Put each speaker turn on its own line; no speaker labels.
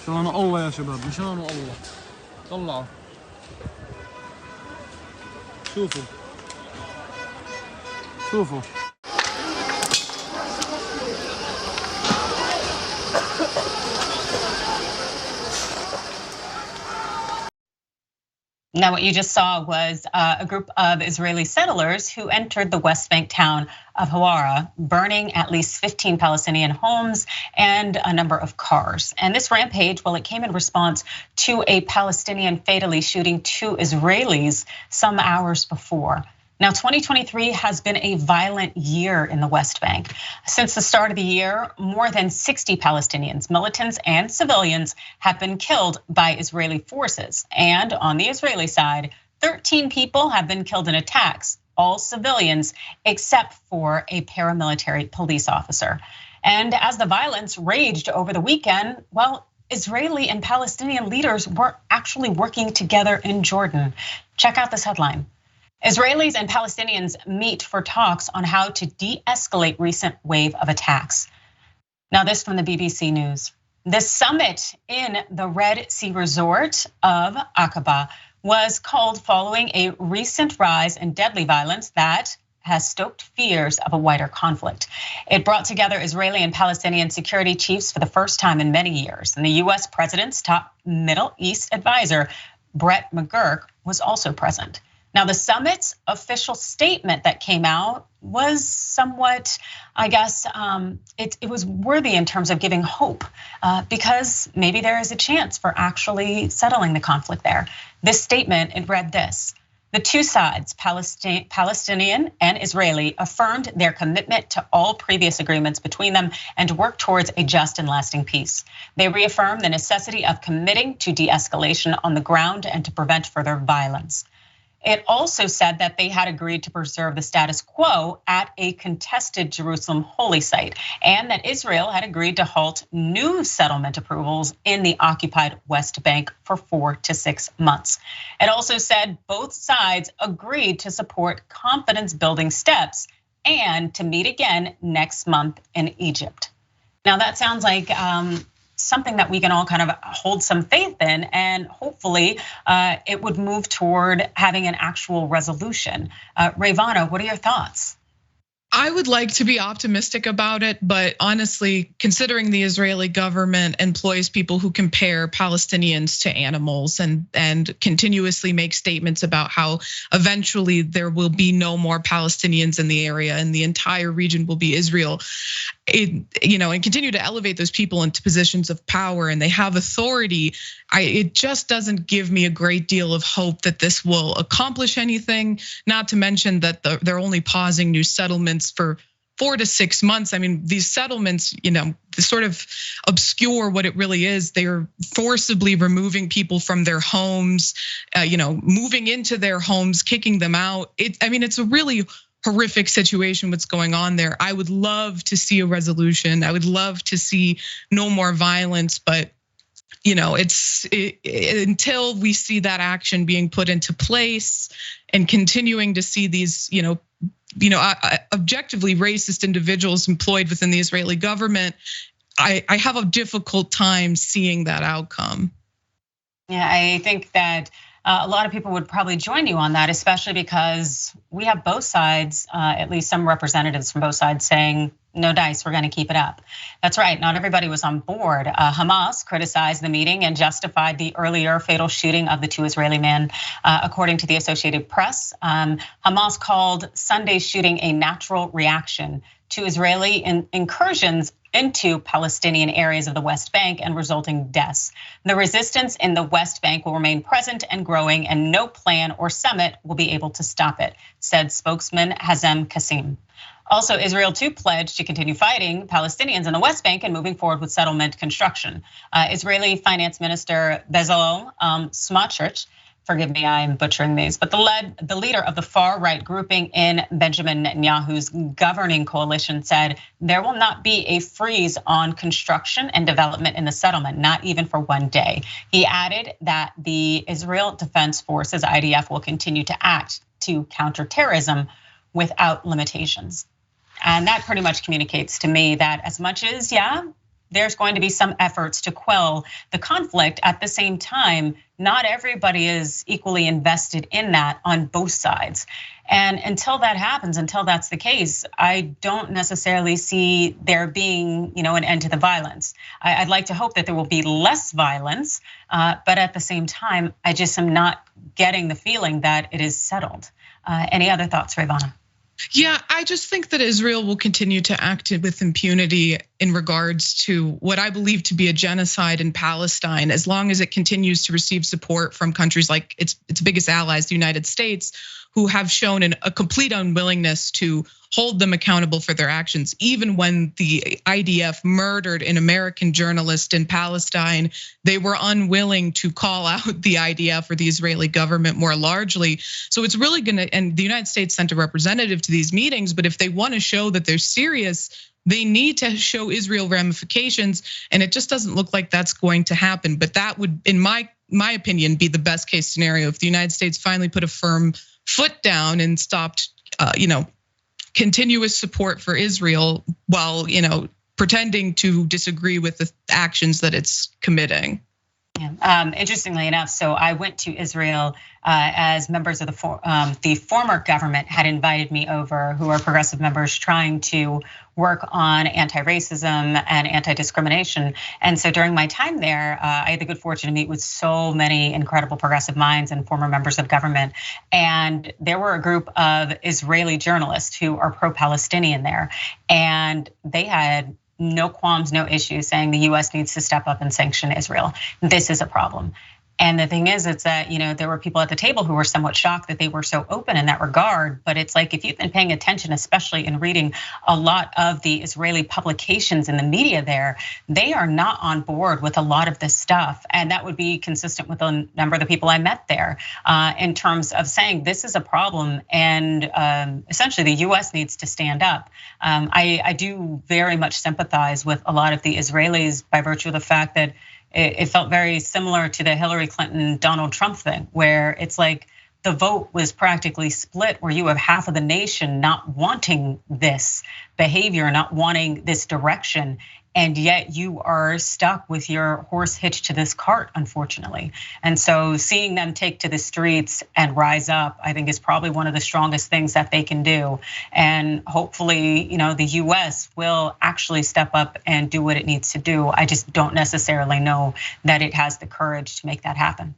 شلون الله يا شباب شلون الله طلعوا شوفوا شوفوا
Now, what you just saw was a group of Israeli settlers who entered the West Bank town of Hawara, burning at least 15 Palestinian homes and a number of cars. And this rampage, well, it came in response to a Palestinian fatally shooting 2 Israelis some hours before. Now, 2023 has been a violent year in the West Bank. Since the start of the year, more than 60 Palestinians, militants and civilians, have been killed by Israeli forces. And on the Israeli side, 13 people have been killed in attacks, all civilians, except for a paramilitary police officer. And as the violence raged over the weekend, well, Israeli and Palestinian leaders were actually working together in Jordan. Check out this headline. Israelis and Palestinians meet for talks on how to de-escalate recent wave of attacks. Now this from the BBC News. The summit in the Red Sea resort of Aqaba was called following a recent rise in deadly violence that has stoked fears of a wider conflict. It brought together Israeli and Palestinian security chiefs for the first time in many years. And the US president's top Middle East advisor, Brett McGurk, was also present. Now, the summit's official statement that came out was somewhat, I guess, it was worthy in terms of giving hope because maybe there is a chance for actually settling the conflict there. This statement, it read this: the two sides, Palestinian and Israeli, affirmed their commitment to all previous agreements between them and work towards a just and lasting peace. They reaffirmed the necessity of committing to de-escalation on the ground and to prevent further violence. It also said that they had agreed to preserve the status quo at a contested Jerusalem holy site, and that Israel had agreed to halt new settlement approvals in the occupied West Bank for 4 to 6 months. It also said both sides agreed to support confidence building steps and to meet again next month in Egypt. Now that sounds like something that we can all kind of hold some faith in, and hopefully it would move toward having an actual resolution. Rayyvana, what are your thoughts?
I would like to be optimistic about it, but honestly, considering the Israeli government employs people who compare Palestinians to animals and continuously make statements about how eventually there will be no more Palestinians in the area and the entire region will be Israel, and continue to elevate those people into positions of power and they have authority, it just doesn't give me a great deal of hope that this will accomplish anything, not to mention that they're only pausing new settlements for 4 to 6 months. I mean, these settlements, sort of obscure what it really is. They're forcibly removing people from their homes, moving into their homes, kicking them out. It's a really horrific situation what's going on there. I would love to see a resolution. I would love to see no more violence, but until we see that action being put into place and continuing to see these, objectively racist individuals employed within the Israeli government, I have a difficult time seeing that outcome.
Yeah, I think that a lot of people would probably join you on that, especially because we have both sides, at least some representatives from both sides saying, no dice, we're gonna keep it up. That's right, not everybody was on board. Hamas criticized the meeting and justified the earlier fatal shooting of the 2 Israeli men. According to the Associated Press, Hamas called Sunday's shooting a natural reaction to Israeli incursions into Palestinian areas of the West Bank and resulting deaths. The resistance in the West Bank will remain present and growing, and no plan or summit will be able to stop it, said spokesman Hazem Qasim. Also, Israel too pledged to continue fighting Palestinians in the West Bank and moving forward with settlement construction. Israeli Finance Minister Bezalel Smotrich, forgive me, I'm butchering these, but the leader of the far-right grouping in Benjamin Netanyahu's governing coalition said there will not be a freeze on construction and development in the settlement, not even for one day. He added that the Israel Defense Forces, IDF, will continue to act to counter terrorism without limitations. And that pretty much communicates to me that as much as, there's going to be some efforts to quell the conflict. At the same time, not everybody is equally invested in that on both sides. And until that happens, until that's the case, I don't necessarily see there being, an end to the violence. I'd like to hope that there will be less violence, but at the same time, I just am not getting the feeling that it is settled. Any other thoughts, Rayyvana?
Yeah, I just think that Israel will continue to act with impunity in regards to what I believe to be a genocide in Palestine, as long as it continues to receive support from countries like its biggest allies, the United States, who have shown a complete unwillingness to hold them accountable for their actions. Even when the IDF murdered an American journalist in Palestine, they were unwilling to call out the IDF or the Israeli government more largely. So it's really and the United States sent a representative to these meetings, but if they want to show that they're serious, they need to show Israel ramifications, and it just doesn't look like that's going to happen. But that would, in my opinion, be the best case scenario if the United States finally put a firm foot down and stopped, continuous support for Israel while, pretending to disagree with the actions that it's committing.
Yeah. Interestingly enough, so I went to Israel as members of the former government had invited me over, who are progressive members trying to work on anti-racism and anti-discrimination. And so during my time there, I had the good fortune to meet with so many incredible progressive minds and former members of government. And there were a group of Israeli journalists who are pro-Palestinian there. And they had no qualms, no issues, saying the US needs to step up and sanction Israel. This is a problem. And the thing is, it's that, there were people at the table who were somewhat shocked that they were so open in that regard. But it's like, if you've been paying attention, especially in reading a lot of the Israeli publications in the media there, they are not on board with a lot of this stuff. And that would be consistent with a number of the people I met there in terms of saying this is a problem. And essentially the US needs to stand up. I do very much sympathize with a lot of the Israelis by virtue of the fact that it felt very similar to the Hillary Clinton, Donald Trump thing, where it's like the vote was practically split, where you have half of the nation not wanting this behavior, not wanting this direction. And yet you are stuck with your horse hitched to this cart, unfortunately. And so seeing them take to the streets and rise up, I think is probably one of the strongest things that they can do. And hopefully, the US will actually step up and do what it needs to do. I just don't necessarily know that it has the courage to make that happen.